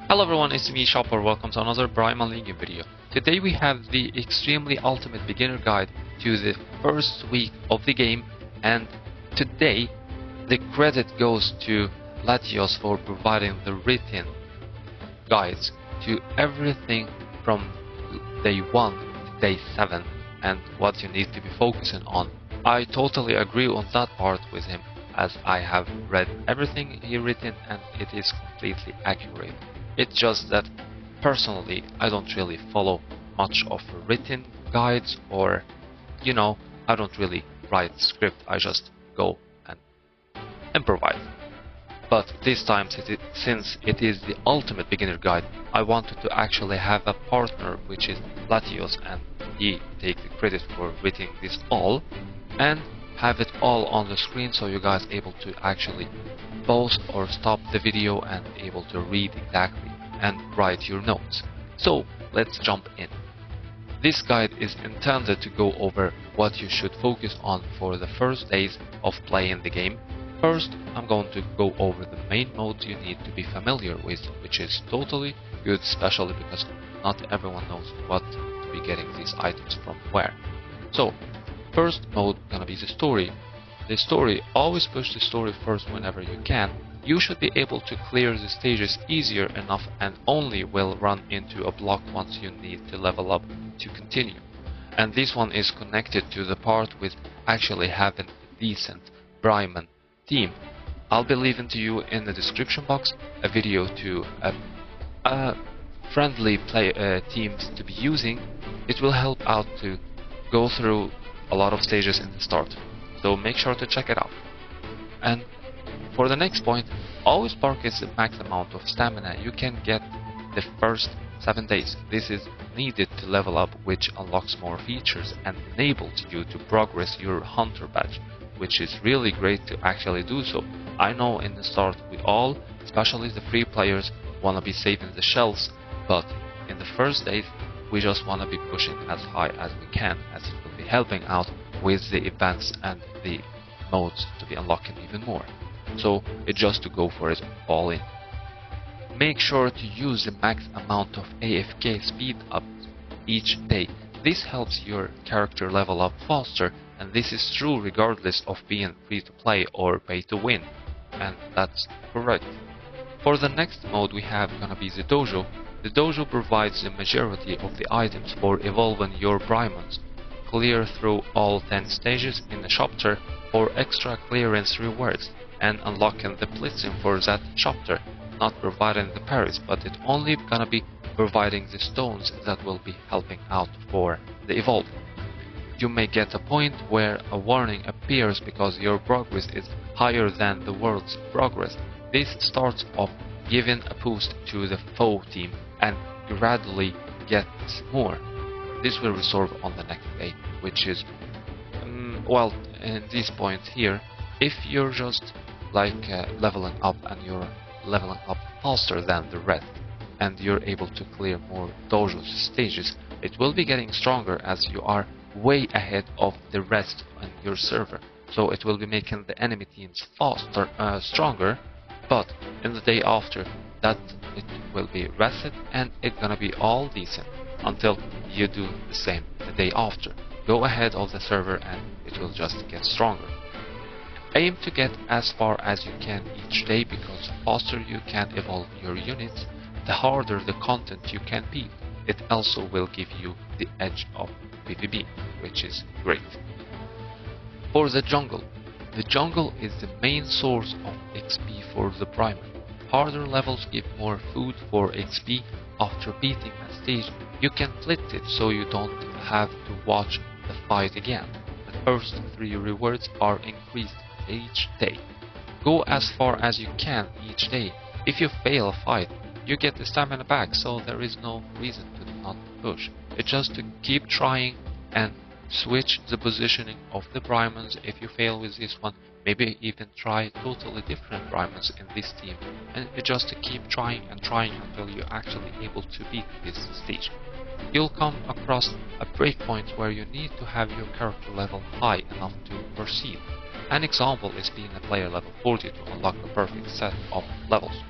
Hello everyone, it's me Shopper. Welcome to another primonlegion video. Today we have the extremely ultimate beginner guide to the first week of the game, and today the credit goes to Latios for providing the written guides to everything from day 1 to day 7 and what you need to be focusing on. I totally agree on that part with him, as I have read everything he written and it is completely accurate. It's just that personally I don't really follow much of written guides, or I don't really write script, I just go and improvise. But this time, since it is the ultimate beginner guide, I wanted to actually have a partner, which is Latios, and he take the credit for writing this all and have it all on the screen, so you guys able to actually pause or stop the video and able to read exactly and write your notes. So let's jump in. This guide is intended to go over what you should focus on for the first days of playing the game. First, I'm going to go over the main modes you need to be familiar with, which is totally good, especially because not everyone knows what to be getting these items from where. So first mode gonna be the story. The story, always push the story first whenever you can. You should be able to clear the stages easier enough and only will run into a block once you need to level up to continue. And this one is connected to the part with actually having a decent Primon team. I'll be leaving to you in the description box a video to friendly teams to be using. It will help out to go through a lot of stages in the start, so make sure to check it out. And for the next point, always purchase the max amount of stamina you can get the first 7 days. This is needed to level up, which unlocks more features and enables you to progress your hunter badge, which is really great to actually do so. I know in the start we all, especially the free players, want to be saving the shells, but in the first days we just want to be pushing as high as we can, as it will be helping out with the events and the modes to be unlocking even more. So it's just to go for it all in. Make sure to use the max amount of AFK speed up each day. This helps your character level up faster, and this is true regardless of being free to play or pay to win, and that's correct. For the next mode we have gonna be the Dojo. The Dojo provides the majority of the items for evolving your Primons. Clear through all 10 stages in the chapter for extra clearance rewards, and unlocking the blitzing for that chapter, not providing the parries, but it only gonna be providing the stones that will be helping out for the evolve. You may get a point where a warning appears because your progress is higher than the world's progress. This starts off giving a boost to the foe team and gradually gets more. This will resolve on the next day, which is well, in this point here, if you're just like leveling up and you're leveling up faster than the rest and you're able to clear more dojo stages, it will be getting stronger as you are way ahead of the rest on your server. So it will be making the enemy teams faster, stronger, but in the day after that it will be rested and it's gonna be all decent until you do the same the day after. Go ahead of the server and it will just get stronger. Aim to get as far as you can each day, because the faster you can evolve your units, the harder the content you can beat. It also will give you the edge of PvP, which is great. For the jungle is the main source of XP for the Primon. Harder levels give more food for XP. After beating a stage, you can flip it so you don't have to watch the fight again. The first 3 rewards are increased each day. Go as far as you can each day. If you fail a fight, you get the stamina back, so there is no reason to not push. It's just to keep trying and switch the positioning of the Primons. If you fail with this one, maybe even try totally different Primons in this team, and just to keep trying and trying until you're actually able to beat this stage. You'll come across a breakpoint where you need to have your character level high enough to proceed. An example is being a player level 40 to unlock the perfect set of levels.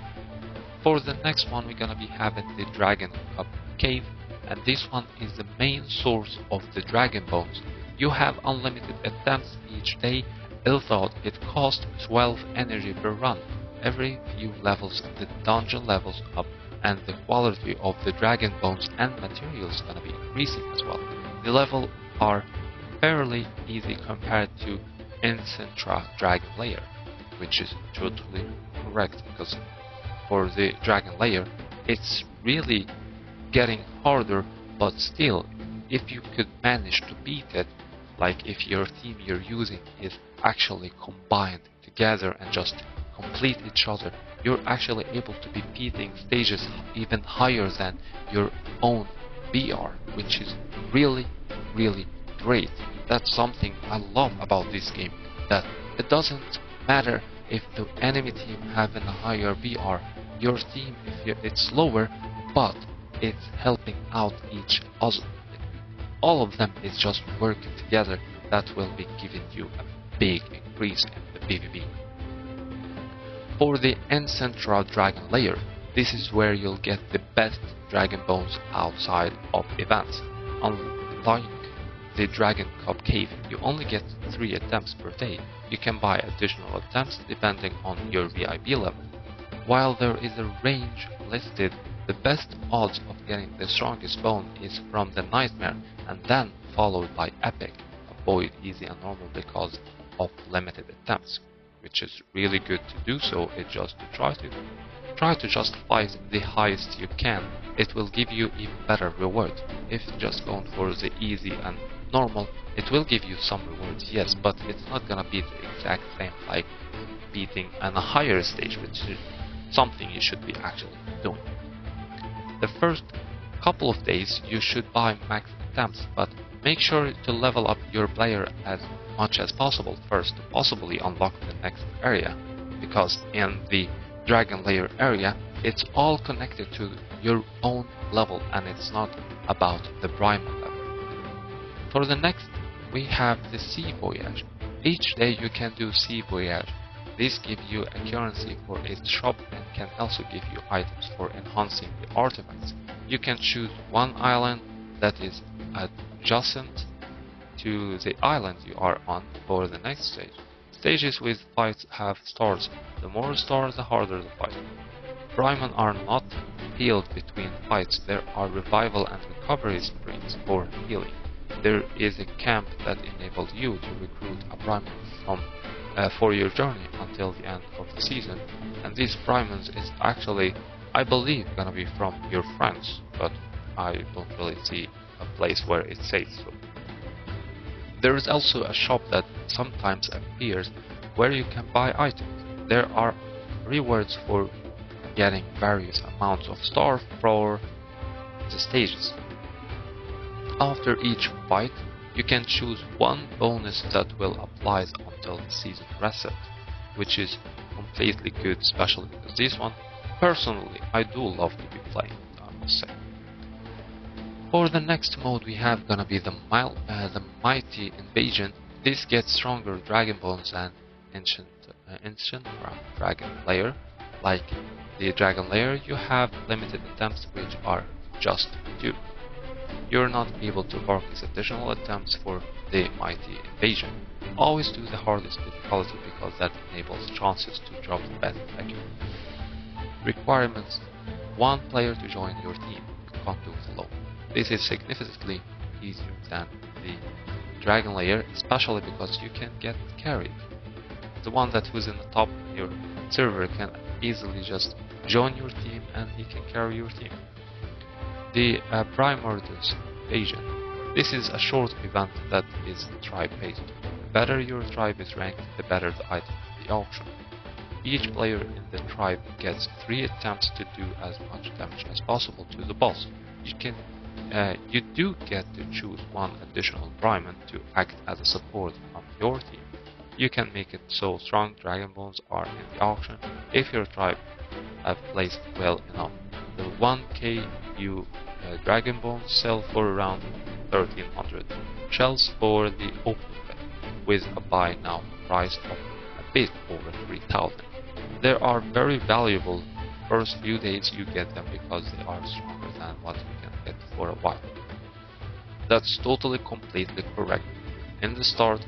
For the next one, we're gonna be having the Dragon Cup Cave, and this one is the main source of the Dragon Bones. You have unlimited attempts each day, although it costs 12 energy per run. Every few levels the dungeon levels up, and the quality of the Dragon Bones and materials gonna be increasing as well. The levels are fairly easy compared to Incentra Dragon Lair, which is totally correct, because for the Dragon Lair it's really getting harder, but still, if you could manage to beat it, like if your team you're using is actually combined together and just complete each other, you're actually able to be beating stages even higher than your own BR, which is really great. That's something I love about this game, that it doesn't matter if the enemy team having a higher BR, your team it's lower, but it's helping out each other. All of them is just working together. That will be giving you a big increase in the PvP. For the Encentra Dragon Lair, this is where you'll get the best Dragon Bones outside of events. Unlike the Dragon Cup Cave, you only get 3 attempts per day. You can buy additional attempts depending on your VIP level. While there is a range listed, the best odds of getting the strongest bone is from the Nightmare, and then followed by Epic. Avoid easy and normal because of limited attempts, which is really good to do so. It's just to try to just fight the highest you can. It will give you even better reward. If just going for the easy and normal, it will give you some rewards, yes, but it's not gonna be the exact same like beating on a higher stage, which is something you should be actually doing. The first couple of days you should buy max attempts, but make sure to level up your player as much as possible first to possibly unlock the next area, because in the Dragon Lair area it's all connected to your own level and it's not about the Primon level. For the next, we have the Sea Voyage. Each day you can do Sea Voyage. This gives you a currency for its shop and can also give you items for enhancing the artifacts. You can choose one island that is adjacent to the island you are on for the next stage. Stages with fights have stars. The more stars, the harder the fight. Primon are not healed between fights. There are revival and recovery springs for healing. There is a camp that enables you to recruit a Primon for your journey until the end of the season, and these Primons is actually, I believe, gonna be from your friends, but I don't really see a place where it says so. There is also a shop that sometimes appears where you can buy items. There are rewards for getting various amounts of stars for the stages. After each fight, you can choose one bonus that will apply until the season reset, which is completely good, especially because this one, personally, I do love to be playing, I must say. For the next mode we have gonna be the Mighty Invasion. This gets stronger Dragon Bones and Ancient Dragon Lair. Like the Dragon Lair, you have limited attempts, which are just 2. You're not able to purchase additional attempts for the Mighty Invasion. Always do the hardest difficulty because that enables chances to drop the best accuracy. Requirements: 1 player to join your team, can't do it alone. This is significantly easier than the Dragon Lair, especially because you can get carried. The one that was in the top of your server can easily just join your team and he can carry your team. The Primordial's Invasion. This is a short event that is tribe-based. The better your tribe is ranked, the better the item in the auction. Each player in the tribe gets 3 attempts to do as much damage as possible to the boss. You do get to choose 1 additional Primon to act as a support from your team. You can make it so strong Dragon Bones are in the auction if your tribe have placed well enough. The 1k you Dragon Bones sell for around 1300 shells for the open bet, with a buy now price of a bit over 3000. There are very valuable first few days you get them because they are stronger than what you can get for a while. That's totally completely correct. In the start,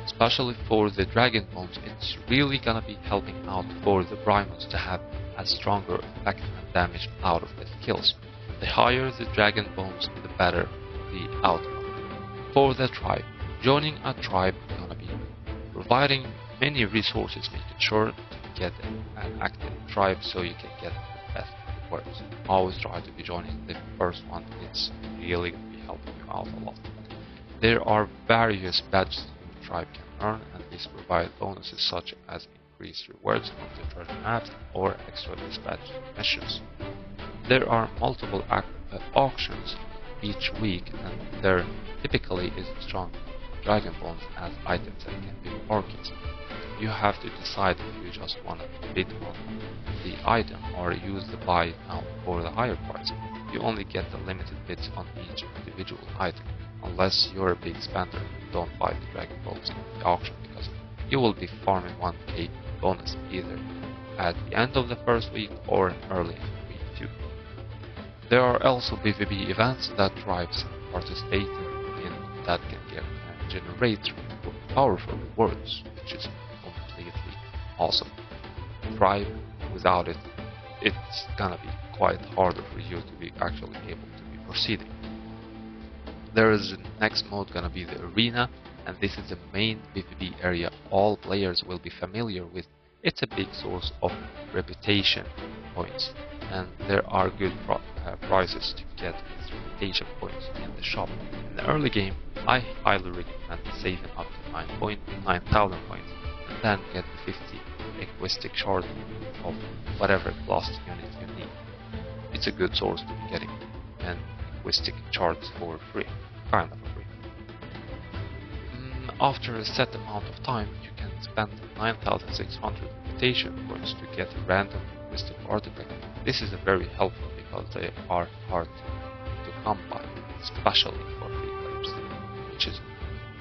especially for the Dragon Bones, it's really gonna be helping out for the Primons to have a stronger effect and damage out of the kills. The higher the Dragon Bones, the better the outcome. For the tribe, joining a tribe is gonna be providing many resources, making sure to get an active tribe so you can get the best rewards. Always try to be joining the first one, it's really gonna be helping you out a lot. There are various badges the tribe can earn, and these provide bonuses such as increased rewards from the treasure maps or extra dispatch missions. There are multiple auctions each week, and there typically is strong Dragon Bones as items that can be purchased. You have to decide if you just want to bid on the item or use the buy now for the higher price. You only get the limited bids on each individual item, unless you're a big spender. Don't buy the Dragon Balls in the auction because you will be farming 1k bonus either at the end of the first week or early in week 2. There are also PvP events that tribes participate in that can generate powerful rewards, which is completely awesome. Tribe, without it, it's gonna be quite harder for you to be actually able to be proceeding. There is the next mode gonna be the arena, and this is the main PvP area all players will be familiar with. It's a big source of reputation points, and there are good prices to get these reputation points in the shop. In the early game, I highly recommend saving up to 9,000 points and then get the 50 equistic shard of whatever lost unit you need. It's a good source to be getting an equistic shards for free, kind of free. After a set amount of time, you can spend 9,600 reputation points to get a random equistic artifact. This is very helpful because they are hard to come by, especially for free players, which is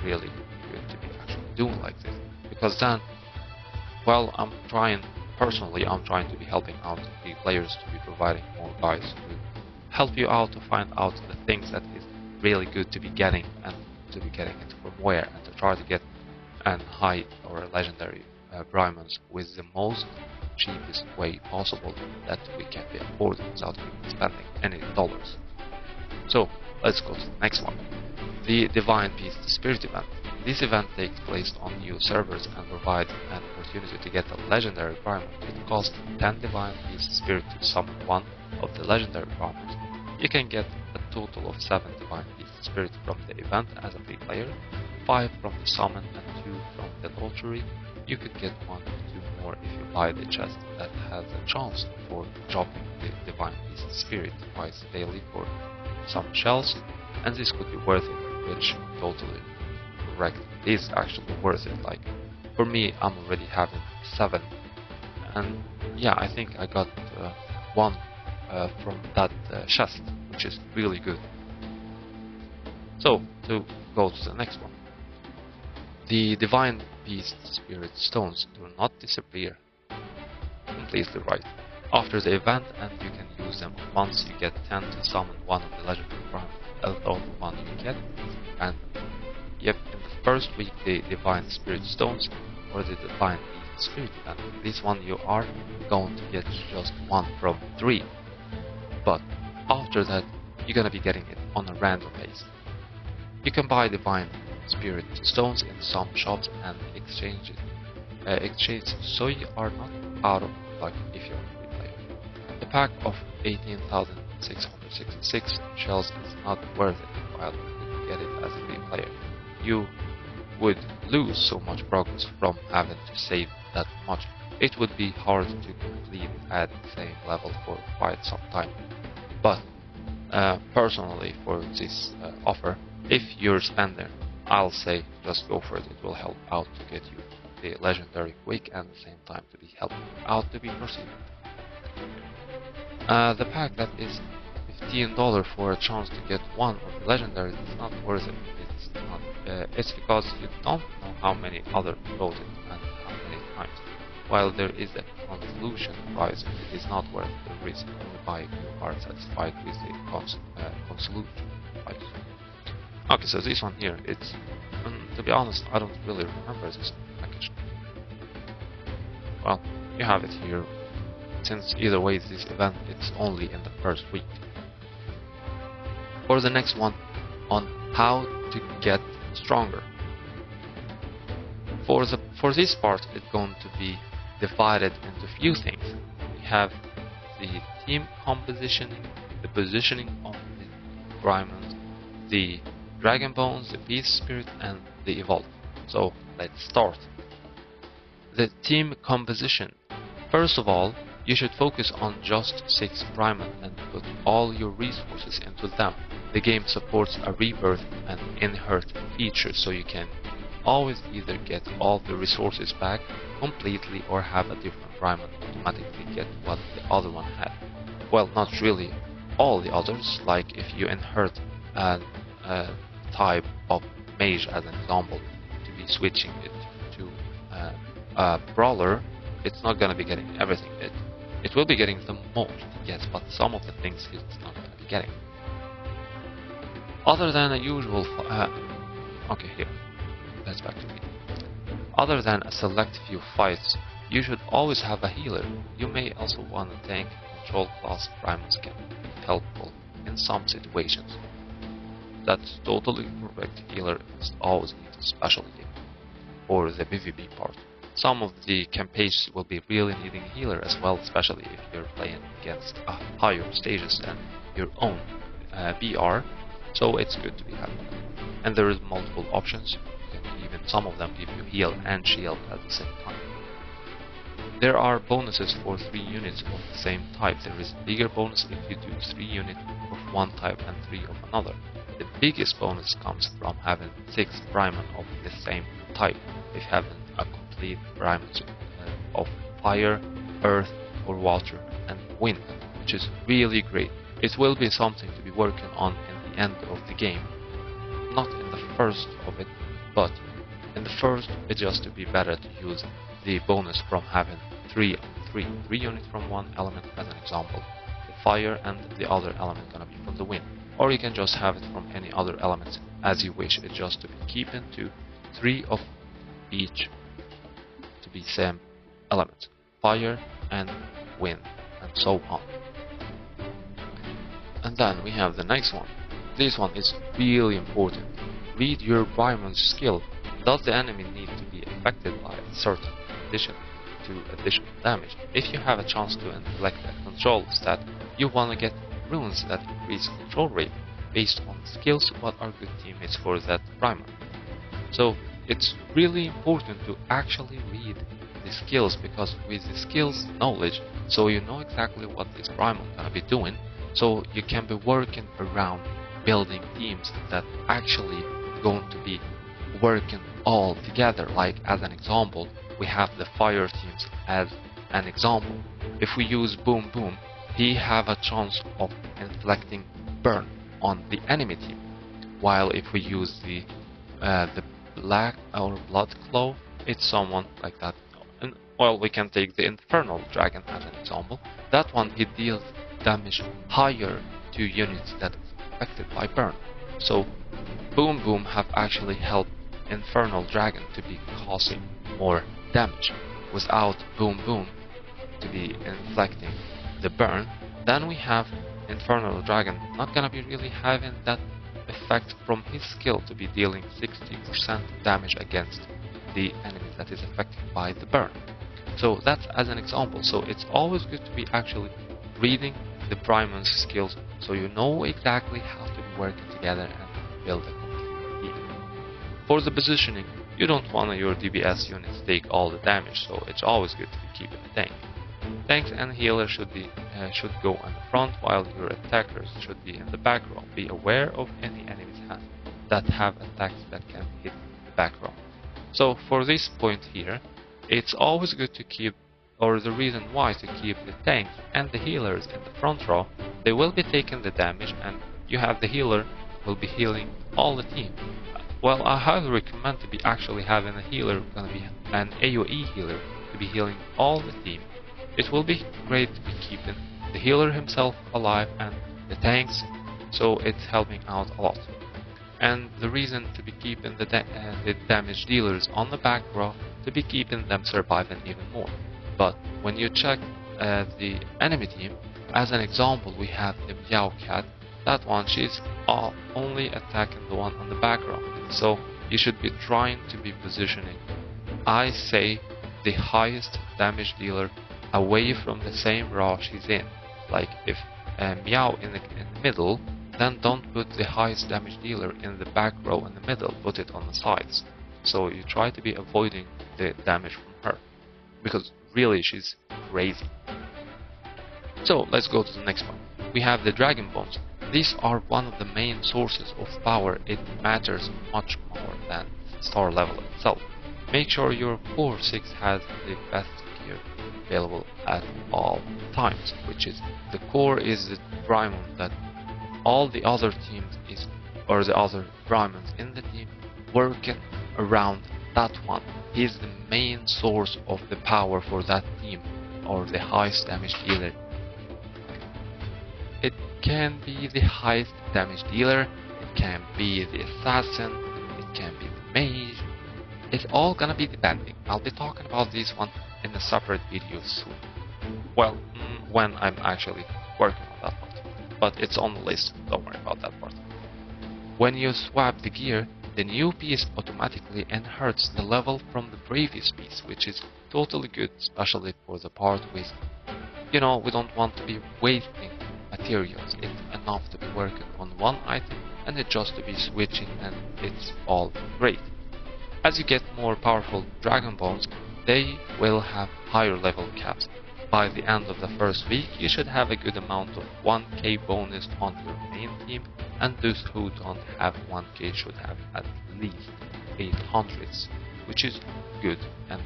really good to be actually doing like this. Because then, well, I'm trying to be helping out the players to be providing more guides to help you out to find out the things that is really good to be getting and to be getting it from where, and to try to get an high or a legendary Primons with the most cheapest way possible that we can be affording without even spending any dollars. So let's go to the next one. The Divine Beast Spirit event. This event takes place on new servers and provides an opportunity to get a legendary Primon. It costs 10 Divine Beast Spirit to summon one of the legendary Primons. You can get a total of 7 Divine Beast Spirit from the event as a free player, 5 from the summon and 2 from the lottery. You could get 1 or 2 more if you buy the chest that has a chance for dropping the Divine Beast Spirit twice daily for some shells, and this could be worth it, which totally correct. It is actually worth it. Like for me, I'm already having 7, and yeah, I think I got 1 from that chest, which is really good. So to go to the next one. The Divine Beast Spirit Stones do not disappear. Completely right. After the event, and you can use them once, you get 10 to summon one of the legendary Primons, all the one you get. And yep, in the first week, the Divine Spirit Stones or the Divine Beast Spirit event, this one you are going to get just 1 from 3. But after that, you're gonna be getting it on a random base. You can buy Divine Spirit Stones in some shops and exchange so you are not out of luck if you're a free player. The pack of 18,666 shells is not worth it while you get it as a free player. You would lose so much progress from having to save that much. It would be hard to complete at the same level for quite some time. But personally, for this offer, if you're a spender, I'll say just go for it. It will help out to get you the legendary quick and at the same time to be helping out to be proceeded. The pack that is $15 for a chance to get 1 of the legendary is not worth it. It's not. It's because you don't know how many other wrote it and how many times. while there is a convolution price, it is not worth the risk to buy if you are satisfied with the convolution price. Okay, so this one here, it's to be honest, I don't really remember this package. Well, you have it here, since either way this event it's only in the first week. For the next one, on how to get stronger. For this part, it's going to be divided into few things. We have the team compositioning, the positioning of the Primons, the Dragon Bones, the Beast Spirit, and the Evolve. So let's start. The team composition. First of all, you should focus on just 6 Primon and put all your resources into them. The game supports a rebirth and inherit feature, so you can always either get all the resources back completely or have a different Primon automatically get what the other one had. Well, not really all the others, like if you inherit a type of mage as an example, to be switching it to a brawler, it's not gonna be getting everything. It will be getting the most, yes, but some of the things it's not gonna be getting. Other than a usual, okay, here, let's back to me. Other than a select few fights, you should always have a healer. You may also want a tank. Control class Primons can be helpful in some situations. That's totally correct. Healer is always need, especially for the PvP part. Some of the campaigns will be really needing a healer as well, especially if you're playing against higher stages than your own BR. So it's good to be having them. And there is multiple options. Even some of them give you heal and shield at the same time. There are bonuses for 3 units of the same type. There is a bigger bonus if you do 3 units of one type and 3 of another. The biggest bonus comes from having 6 Primon of the same type. If having a complete Primon of fire, earth, or water, and wind, which is really great. It will be something to be working on in the end of the game. Not in the first of it, but in the first, it's just to be better to use the bonus from having 3 units from one element as an example. The fire and the other element gonna be from the wind. Or you can just have it from any other elements as you wish. It's just to be keeping to 3 of each to be same elements. Fire and wind and so on. And then we have the next one. This one is really important. Read your Primon's skill. Does the enemy need to be affected by a certain addition to additional damage? If you have a chance to inflict a control stat, you want to get runes that increase control rate based on skills what are good teammates for that Primon. So it's really important to actually read the skills, because with the skills knowledge, so you know exactly what this Primon gonna be doing, so you can be working around building teams that actually going to be working all together. Like as an example, we have the fire teams as an example. If we use Boom Boom, he have a chance of inflicting burn on the enemy team, while if we use the black or blood claw, it's someone like that. And well, we can take the infernal dragon as an example. That one, it deals damage higher to units that is affected by burn. So Boom Boom have actually helped infernal dragon to be causing more damage. Without Boom Boom to be inflicting the burn, then we have infernal dragon not gonna be really having that effect from his skill to be dealing 60% damage against the enemy that is affected by the burn. So that's as an example. So it's always good to be actually reading the Primon's skills, so you know exactly how to be working together and build a complete team. For the positioning, you don't want your DBS units to take all the damage, so it's always good to be keeping a tank. Tanks and healers should go on the front, while your attackers should be in the back row. Be aware of any enemies that have attacks that can hit the back row. So for this point here, it's always good to keep, or the reason why to keep the tanks and the healers in the front row. They will be taking the damage, and you have the healer will be healing all the team. Well, I highly recommend to be actually having a healer gonna be an AoE healer to be healing all the team. It will be great to be keeping the healer himself alive and the tanks, so it's helping out a lot. And the reason to be keeping the damage dealers on the back row, to be keeping them surviving even more. But when you check the enemy team, as an example, we have the Meow Cat. That one, she's only attacking the one on the back row. So you should be trying to be positioning, I say, the highest damage dealer away from the same row she's in. Like if Meow in the middle, then don't put the highest damage dealer in the back row in the middle, put it on the sides. So you try to be avoiding the damage from her, because really she's crazy. So let's go to the next one. We have the Dragon Bones. These are one of the main sources of power. It matters much more than star level itself. Make sure your core 6 has the best gear available at all times, which is the core is the Primon that all the other teams is, or the other Primons in the team, working around that one. He's the main source of the power for that team, or the highest damage dealer. It can be the highest damage dealer, it can be the assassin, it can be the mage. It's all gonna be depending. I'll be talking about this one in a separate video soon. Well, when I'm actually working on that part. But it's on the list, don't worry about that part. When you swap the gear, the new piece automatically inherits the level from the previous piece, which is totally good, especially for the part with, we don't want to be wasting materials. It's enough to be working on one item and it just to be switching, and it's all great. As you get more powerful Dragon Bones, they will have higher level caps. By the end of the first week, you should have a good amount of 1k bonus on your main team, and those who don't have 1k should have at least 800s, which is good, and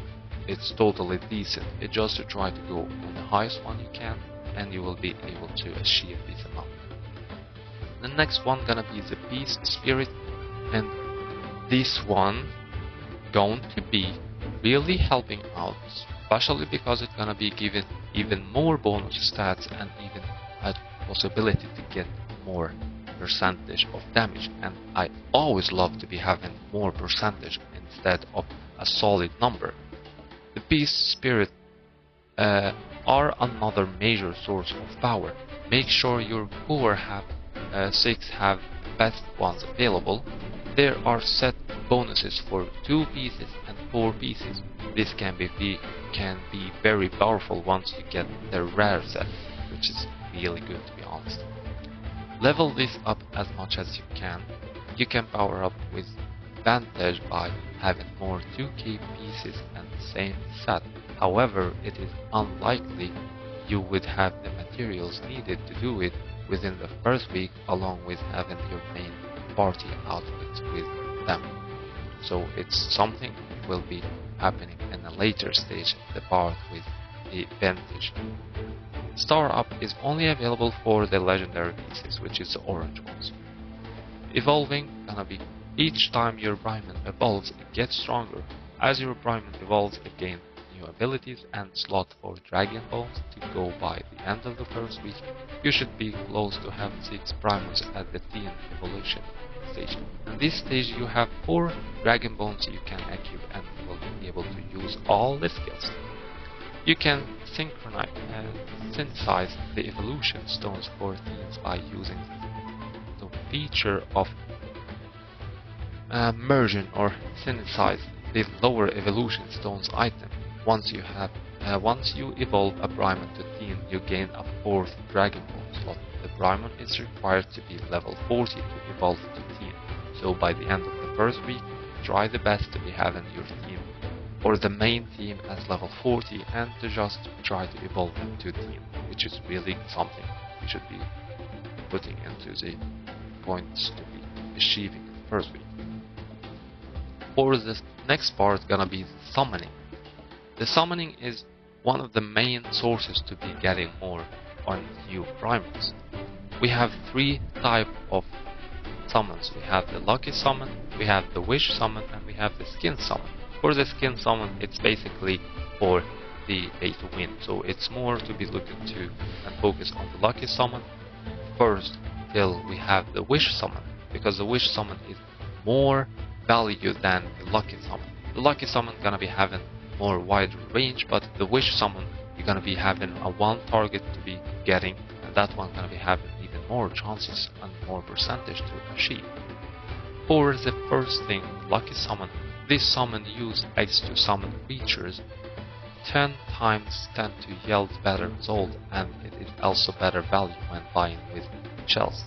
it's totally decent. It's just to try to go on the highest one you can, and you will be able to achieve this amount. The next one gonna be the Peace Spirit, and this one going to be really helping out, especially because it's gonna be given even more bonus stats and even a possibility to get more percentage of damage. And I always love to be having more percentage instead of a solid number. The Beast Spirit are another major source of power. Make sure your core have 6 have best ones available. There are set bonuses for 2 pieces and 4 pieces. This can be very powerful once you get the rare set, which is really good, to be honest. Level this up as much as you can. You can power up with advantage by having more 2k pieces and the same set. However, it is unlikely you would have the materials needed to do it within the first week, along with having your main party outfits with them. So it's something that will be happening in a later stage, the part with the vintage. Star up is only available for the legendary pieces, which is the orange ones. Evolving gonna be each time your Primon evolves, it gets stronger. As your Primon evolves, it gains new abilities and slot for Dragon Bones to go by the end of the first week. You should be close to have 6 Primons at the 10th evolution stage. In this stage you have 4 Dragon Bones you can equip and you will be able to use all the skills. You can synthesize the evolution stones for teams by using the feature of merging or synthesize the lower evolution stones item. Once you evolve a Primon to Teen, you gain a 4th Dragon Bone slot. The Primon is required to be level 40 to evolve to Teen, so by the end of the first week, try the best to be having your team or the main team as level 40 and to just try to evolve them to Teen, which is really something you should be putting into the points to be achieving in the first week. For the next part gonna be the summoning. The summoning is one of the main sources to be getting more on new Primons. We have 3 types of summons. We have the Lucky Summon, we have the Wish Summon, and we have the Skin Summon. For the Skin Summon, it's basically for the pay to win. So it's more to be looked into and focus on the lucky summon first till we have the wish summon, because the wish summon is more value than the lucky summon. The lucky summon gonna be having more wide range, but the wish summon you're gonna be having a one target to be getting, and that one gonna be having even more chances and more percentage to achieve. For the first thing, lucky summon, this summon use eggs to summon creatures 10 times tend to yield better result, and it is also better value when buying with shells.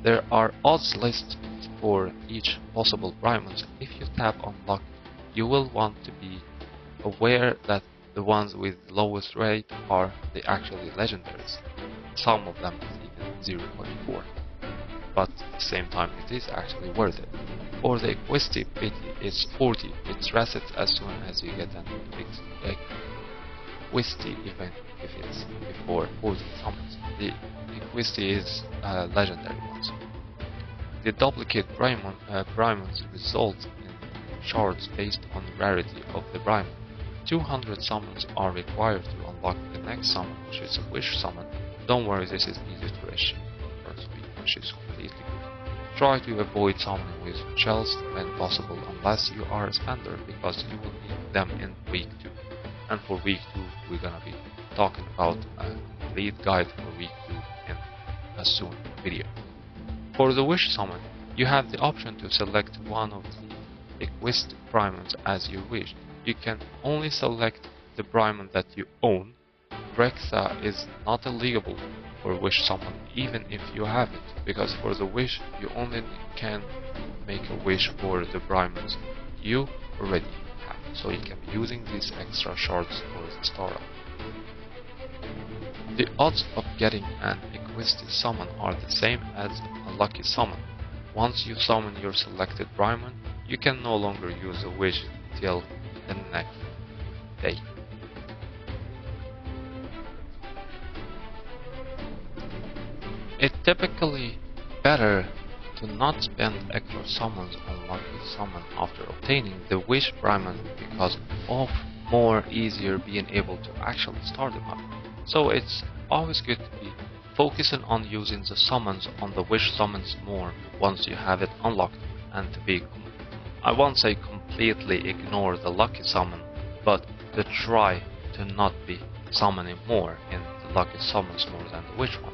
There are odds lists for each possible Primons. If you tap on luck, you will want to be aware that the ones with lowest rate are the actually legendaries. Some of them is even 0.4, but at the same time it is actually worth it. For the Equisty pity is 40, it resets as soon as you get an Equisty event if it's before 40 summons. The Equisty is legendary ones. The duplicate Primons result in shards based on the rarity of the Primon. 200 summons are required to unlock the next summon, which is a wish summon. Don't worry, this is easy to achieve first week, which is completely good. Try to avoid summoning with shells when possible, unless you are a spender, because you will need them in week 2. And for week 2, we're gonna be talking about a complete guide for week 2 in a soon video. For the wish summon, you have the option to select one of the Equist Primons as you wish. You can only select the Primon that you own. Rexa is not eligible for wish summon even if you have it, because for the wish you only can make a wish for the Primons you already have, so you can be using these extra shards for the star up. The odds of getting an Equisty summon are the same as a lucky summon. Once you summon your selected Primon, you can no longer use a wish till the next day. It's typically better to not spend extra summons on lucky summon after obtaining the wish Primon, because of more easier being able to actually start them up. So it's always good to be focusing on using the summons on the wish summons more once you have it unlocked, and to be, I won't say completely ignore the lucky summon, but to try to not be summoning more in the lucky summons more than the wish one.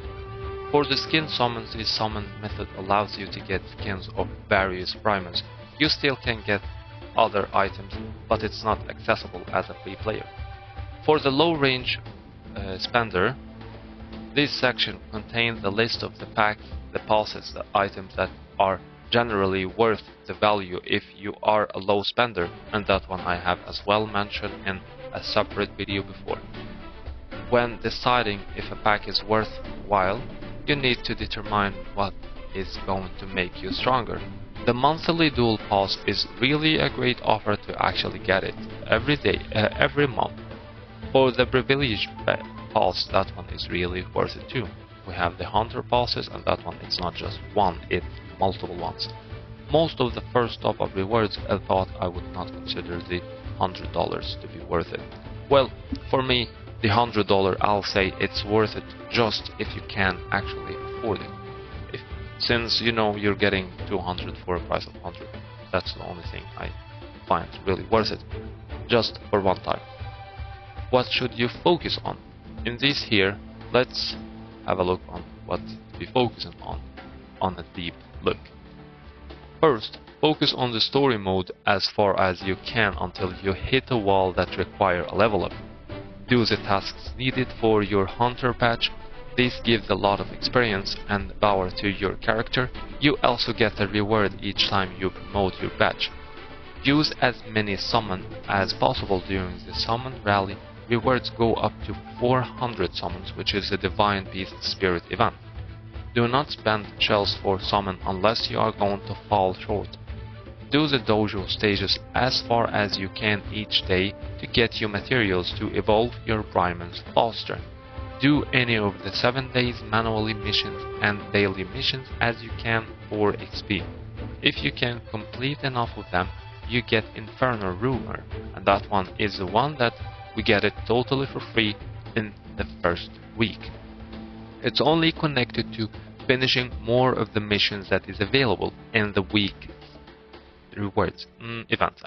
For the skin summons, this summon method allows you to get skins of various Primons. You still can get other items, but it's not accessible as a free player. For the low range spender, this section contains the list of the packs, the passes, the items that are generally worth the value if you are a low spender, and that one I have as well mentioned in a separate video before. When deciding if a pack is worthwhile, you need to determine what is going to make you stronger. The monthly dual pass is really a great offer to actually get it every month. For the privilege pass, that one is really worth it too. We have the hunter passes, and that one it's not just one, it's multiple ones. Most of the first top up rewards I thought I would not consider the $100 to be worth it. Well, for me, the $100 I'll say it's worth it just if you can actually afford it. Since you know you're getting 200 for a price of 100, that's the only thing I find really worth it, just for one time. What should you focus on? In this here, let's have a look on what to be focusing on a deep look. First, focus on the story mode as far as you can until you hit a wall that require a level up. Do the tasks needed for your hunter patch. This gives a lot of experience and power to your character. You also get a reward each time you promote your patch. Use as many summons as possible during the summon rally. Rewards go up to 400 summons, which is a Divine Beast Spirit event. Do not spend shells for summon unless you are going to fall short. Do the dojo stages as far as you can each day to get you materials to evolve your Primons faster. Do any of the 7 days manually missions and daily missions as you can for XP. If you can complete enough of them, you get Infernal Rumor, and that one is the one that we get it totally for free in the first week. It's only connected to finishing more of the missions that is available in the week rewards events.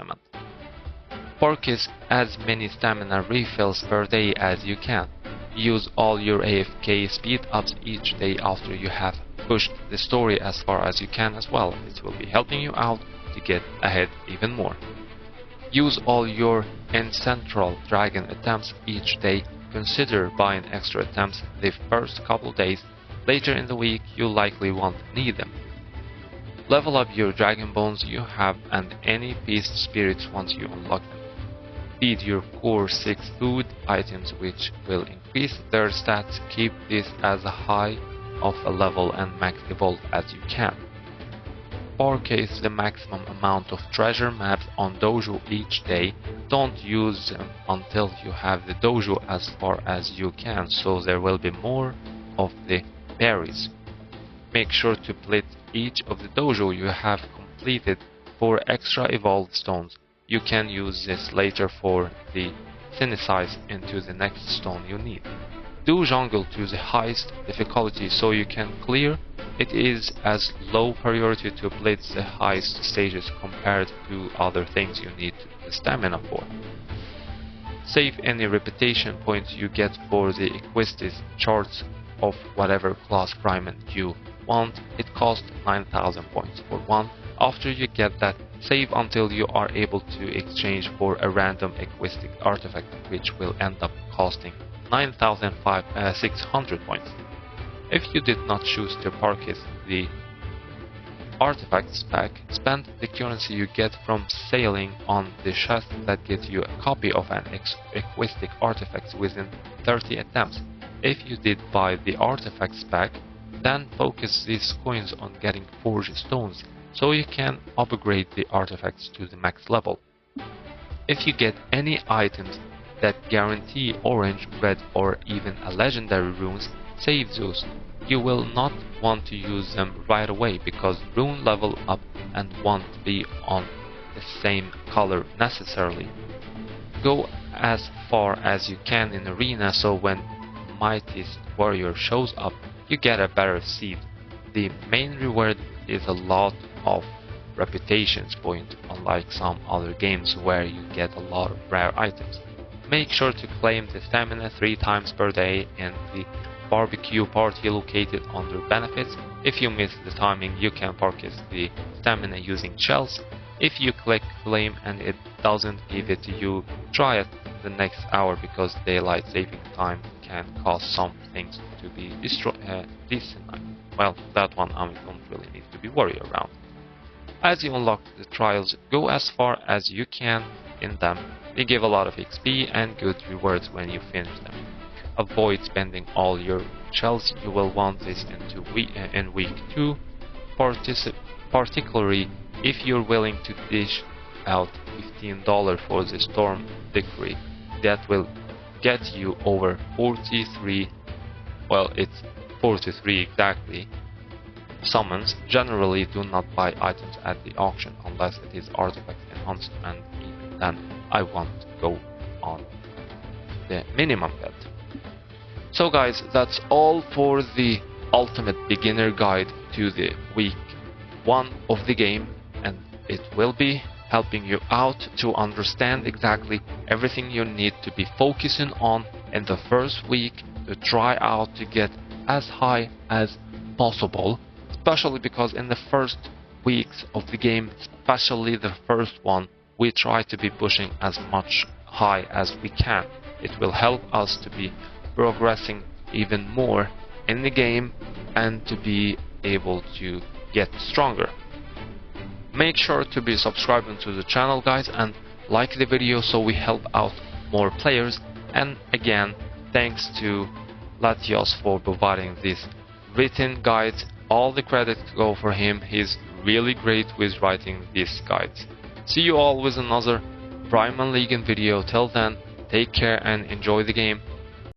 Purchase as many stamina refills per day as you can. Use all your AFK speed ups each day after you have pushed the story as far as you can as well. It will be helping you out to get ahead even more. Use all your Central Dragon attempts each day. Consider buying extra attempts the first couple days. Later in the week you likely won't need them. Level up your dragon bones you have and any beast spirits once you unlock them. Feed your core 6 food items which will increase their stats. Keep this as high of a level and max evolve as you can. Purchase the maximum amount of treasure maps on Dojo each day. Don't use them until you have the Dojo as far as you can, so there will be more of the berries. Make sure to split each of the Dojo you have completed for extra evolved stones. You can use this later for the synthesize into the next stone you need. Do jungle to the highest difficulty so you can clear. It is as low priority to blitz the highest stages compared to other things you need the stamina for. Save any reputation points you get for the equisite charts of whatever class Primon you want. It costs 9,000 points for one. After you get that, save until you are able to exchange for a random equisite artifact which will end up costing 9,600 points. If you did not choose to purchase the artifacts pack, spend the currency you get from sailing on the chest that gets you a copy of an equisite artifact within 30 attempts. If you did buy the artifacts pack, then focus these coins on getting forged stones so you can upgrade the artifacts to the max level. If you get any items that guarantee orange, red or even a legendary runes, save those. You will not want to use them right away because rune level up and won't be on the same color necessarily. Go as far as you can in arena so when mightiest warrior shows up you get a better seed. The main reward is a lot of reputations point, unlike some other games where you get a lot of rare items. Make sure to claim the stamina 3 times per day in the barbecue party located under benefits. If you miss the timing you can purchase the stamina using shells. If you click claim and it doesn't give it to you, try it the next hour because daylight saving time can cause some things to be decent. Well, that one I don't really need to be worried around. As you unlock the trials, go as far as you can in them. They give a lot of XP and good rewards when you finish them. Avoid spending all your shells. You will want this in week 2, particularly if you're willing to dish out $15 for the Storm Decree. That will get you over 43, well it's 43 exactly, summons. Generally do not buy items at the auction unless it is artifact enhanced, and even then I won't go on the minimum bet. So guys, that's all for the ultimate beginner guide to the week 1 of the game, and it will be helping you out to understand exactly everything you need to be focusing on in the first week to try out to get as high as possible, especially because in the first weeks of the game, especially the first one, we try to be pushing as much high as we can. It will help us to be progressing even more in the game and to be able to get stronger. Make sure to be subscribing to the channel guys and like the video so we help out more players, and again thanks to Latios for providing these written guides. All the credit go for him, he's really great with writing these guides. See you all with another primonlegion video. Till then, take care and enjoy the game.